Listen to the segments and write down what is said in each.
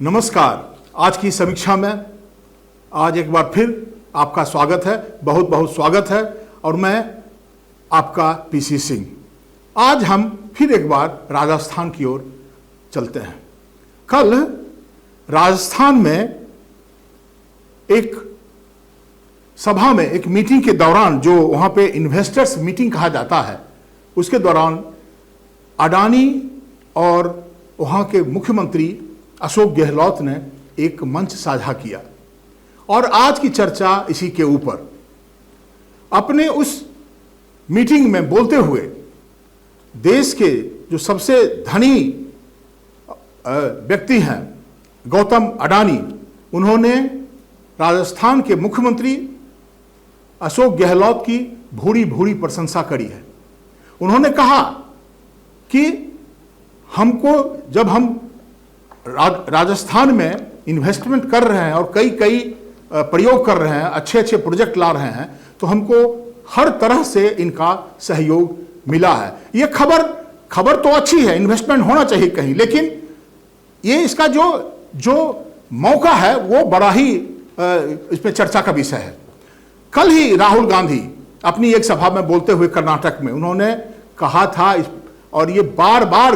नमस्कार। आज की समीक्षा में आज एक बार फिर आपका स्वागत है, बहुत बहुत स्वागत है। और मैं आपका पीसी सिंह। आज हम फिर एक बार राजस्थान की ओर चलते हैं। कल राजस्थान में एक सभा में, एक मीटिंग के दौरान, जो वहां पे इन्वेस्टर्स मीटिंग कहा जाता है, उसके दौरान अडानी और वहां के मुख्यमंत्री अशोक गहलोत ने एक मंच साझा किया और आज की चर्चा इसी के ऊपर। अपने उस मीटिंग में बोलते हुए देश के जो सबसे धनी व्यक्ति हैं गौतम अडानी, उन्होंने राजस्थान के मुख्यमंत्री अशोक गहलोत की भूरी भूरी प्रशंसा करी है। उन्होंने कहा कि हमको, जब हम राजस्थान में इन्वेस्टमेंट कर रहे हैं और कई प्रयोग कर रहे हैं, अच्छे अच्छे प्रोजेक्ट ला रहे हैं, तो हमको हर तरह से इनका सहयोग मिला है। ये खबर तो अच्छी है, इन्वेस्टमेंट होना चाहिए कहीं, लेकिन ये इसका जो मौका है वो बड़ा ही इसमें चर्चा का विषय है। कल ही राहुल गांधी अपनी एक सभा में बोलते हुए कर्नाटक में उन्होंने कहा था, और ये बार बार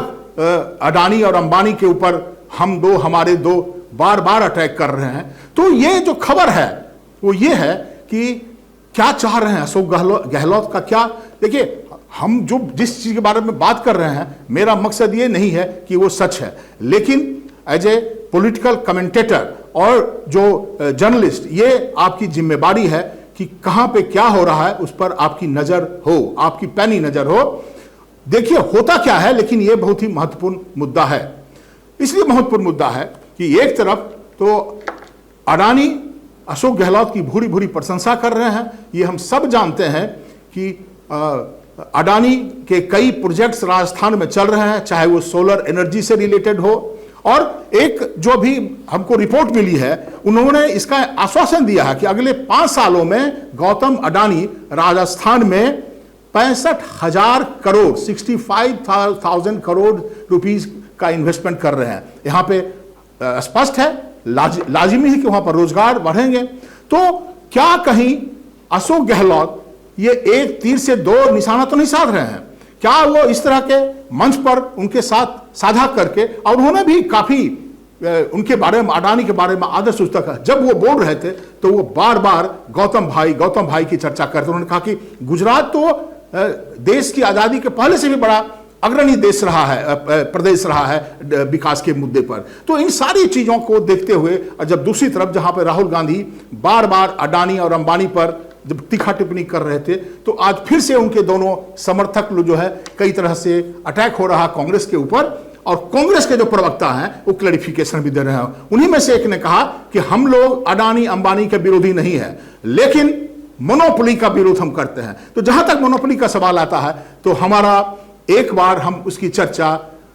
अडानी और अंबानी के ऊपर हम दो, हमारे दो, बार बार अटैक कर रहे हैं। तो ये जो खबर है वो ये है कि क्या चाह रहे हैं अशोक गहलोत का क्या। देखिए, हम जिस चीज के बारे में बात कर रहे हैं, मेरा मकसद ये नहीं है कि वो सच है, लेकिन एज ए पॉलिटिकल कमेंटेटर और जो जर्नलिस्ट, ये आपकी जिम्मेदारी है कि कहां पे क्या हो रहा है उस पर आपकी नजर हो, आपकी पैनी नजर हो। देखिए होता क्या है, लेकिन यह बहुत ही महत्वपूर्ण मुद्दा है। इसलिए महत्वपूर्ण मुद्दा है कि एक तरफ तो अडानी अशोक गहलोत की भूरी भूरी प्रशंसा कर रहे हैं। ये हम सब जानते हैं कि अडानी के कई प्रोजेक्ट्स राजस्थान में चल रहे हैं, चाहे वो सोलर एनर्जी से रिलेटेड हो। और एक जो भी हमको रिपोर्ट मिली है, उन्होंने इसका आश्वासन दिया है कि अगले 5 सालों में गौतम अडानी राजस्थान में 65,000 करोड़ 65,000 करोड़ रुपीस का इन्वेस्टमेंट कर रहे हैं। यहां पे स्पष्ट है, लाजिमी है कि वहां पर रोजगार बढ़ेंगे। तो क्या कहीं अशोक गहलोत ये एक तीर से 2 निशाना तो नहीं साध रहे हैं? क्या वो इस तरह के मंच पर उनके साथ साझा करके, और उन्होंने भी काफी उनके बारे में, अडानी के बारे में आदर सूचता का, जब वो बोल रहे थे तो वो बार बार गौतम भाई की चर्चा करते। उन्होंने कहा कि गुजरात तो देश की आजादी के पहले से भी बड़ा अग्रणी देश रहा है, प्रदेश रहा है विकास के मुद्दे पर। तो इन सारी चीजों को देखते हुए, और जब दूसरी तरफ जहां पर राहुल गांधी बार बार अडानी और अंबानी पर जब तीखा टिप्पणी कर रहे थे, तो आज फिर से उनके दोनों समर्थक जो है कई तरह से अटैक हो रहा कांग्रेस के ऊपर। और कांग्रेस के जो प्रवक्ता हैं वो क्लैरिफिकेशन भी दे रहे हैं। उन्हीं में से एक ने कहा कि हम लोग अडानी अंबानी के विरोधी नहीं है, लेकिन मोनोपोली का विरोध हम करते हैं। तो जहां तक मोनोपोली का सवाल आता है, तो हमारा एक बार हम उसकी चर्चा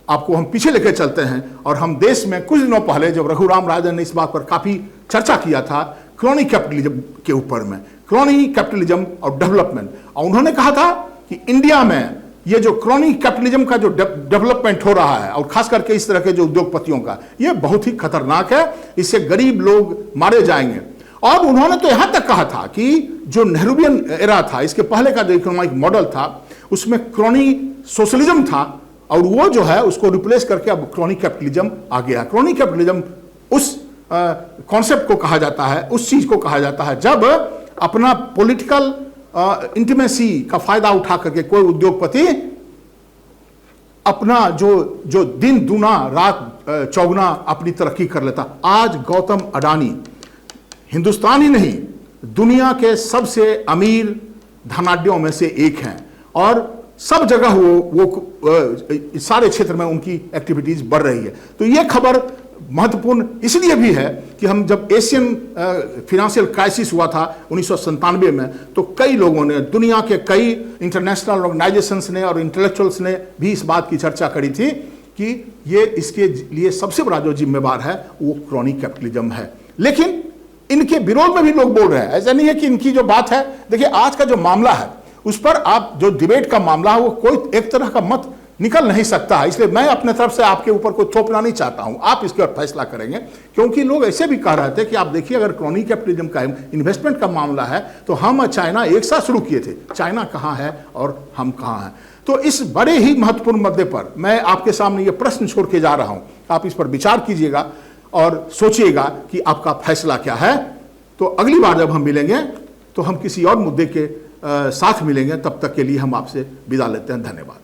आपको हम पीछे लेकर चलते हैं। और हम देश में कुछ दिनों पहले जब रघुराम राजन ने इस बात पर काफी चर्चा किया था, क्रोनी कैपिटलिज्म के ऊपर में, क्रोनी कैपिटलिज्म और डेवलपमेंट, और उन्होंने कहा था कि इंडिया में ये जो क्रोनी कैपिटलिज्म का जो डेवलपमेंट हो रहा है, और खास करके इस तरह के जो उद्योगपतियों का, ये बहुत ही खतरनाक है, इससे गरीब लोग मारे जाएंगे। और उन्होंने तो यहां तक कहा था कि जो नेहरूवियन एरा था, इसके पहले का जो इकोनॉमिक मॉडल था, उसमें क्रोनी सोशलिज्म था, और वो जो है उसको रिप्लेस करके अब क्रोनी कैपिटलिज्म आ गया। क्रोनी कैपिटलिज्म उस कॉन्सेप्ट को कहा जाता है, उस चीज को कहा जाता है जब अपना पॉलिटिकल इंटीमेसी का फायदा उठा करके कोई उद्योगपति अपना जो दिन दूना रात चौगुना अपनी तरक्की कर लेता। आज गौतम अडानी हिंदुस्तान ही नहीं, दुनिया के सबसे अमीर धनाढ्यों में से एक हैं, और सब जगह वो सारे क्षेत्र में उनकी एक्टिविटीज बढ़ रही है। तो ये खबर महत्वपूर्ण इसलिए भी है कि हम जब एशियन फिनेंशियल क्राइसिस हुआ था 1997 में, तो कई लोगों ने, दुनिया के कई इंटरनेशनल ऑर्गेनाइजेशंस ने और इंटेलेक्चुअल्स ने भी इस बात की चर्चा करी थी कि ये इसके लिए सबसे बड़ा जो जिम्मेवार है वो क्रोनी कैपिटलिज्म है। लेकिन इनके विरोध में भी लोग बोल रहे हैं। ऐसा नहीं है कि इनकी जो बात है, देखिए आज का जो मामला है उस पर आप जो डिबेट का मामला है वो कोई एक तरह का मत निकल नहीं सकता है। इसलिए मैं अपने तरफ से आपके ऊपर कोई थोपना नहीं चाहता हूं, आप इसके ऊपर फैसला करेंगे। क्योंकि लोग ऐसे भी कह रहे थे कि आप देखिए, अगर क्रॉनी कैपिटलिज्म का इन्वेस्टमेंट का मामला है तो हम और चाइना एक साथ शुरू किए थे, चाइना कहां है और हम कहां हैं। तो इस बड़े ही महत्वपूर्ण मुद्दे पर मैं आपके सामने ये प्रश्न छोड़ के जा रहा हूं, आप इस पर विचार कीजिएगा और सोचिएगा कि आपका फैसला क्या है। तो अगली बार जब हम मिलेंगे तो हम किसी और मुद्दे के साथ मिलेंगे। तब तक के लिए हम आपसे विदा लेते हैं। धन्यवाद।